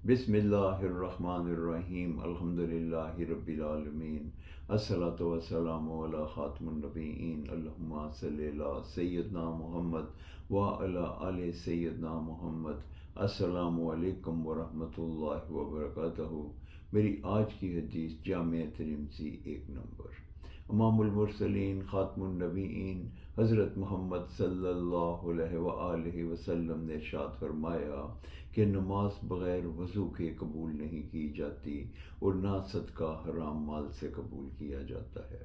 بسم اللہ الرحمن الرحیم الحمد للہ رب العالمین الصلاۃ والسلام علی خاتم النبیین اللہم صلی علی سیدنا محمد وعلی آل سیدنا محمد۔ السلام علیکم ورحمۃ اللہ وبرکاتہ۔ میری آج کی حدیث جامع ترمذی 1 نمبر۔ امام المرسلین خاتم النبیین حضرت محمد صلی اللہ علیہ وآلہ وسلم نے ارشاد فرمایا کہ نماز بغیر وضو کے قبول نہیں کی جاتی اور نہ صدقہ حرام مال سے قبول کیا جاتا ہے۔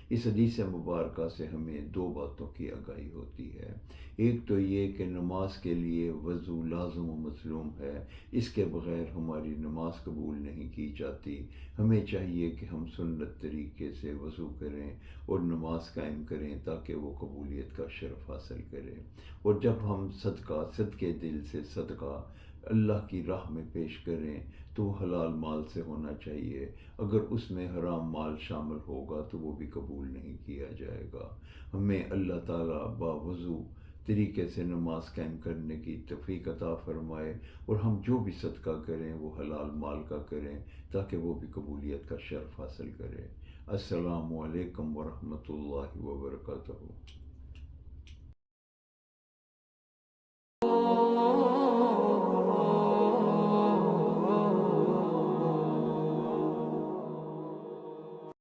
اس حدیث مبارکہ سے ہمیں 2 باتوں کی آگاہی ہوتی ہے۔ ایک تو یہ کہ نماز کے لیے وضو لازم و مطلوب ہے، اس کے بغیر ہماری نماز قبول نہیں کی جاتی۔ ہمیں چاہیے کہ ہم سنت طریقے سے وضو کریں اور نماز قائم کریں تاکہ وہ قبولیت کا شرف حاصل کرے۔ اور جب ہم صدقے دل سے صدقہ اللہ کی راہ میں پیش کریں تو وہ حلال مال سے ہونا چاہیے۔ اگر اس میں حرام مال شامل ہوگا تو وہ بھی قبول نہیں کیا جائے گا۔ ہمیں اللہ تعالیٰ باوضو طریقے سے نماز قائم کرنے کی توفیق عطا فرمائے، اور ہم جو بھی صدقہ کریں وہ حلال مال کا کریں تاکہ وہ بھی قبولیت کا شرف حاصل کرے۔ السلام علیکم ورحمۃ اللہ وبرکاتہ۔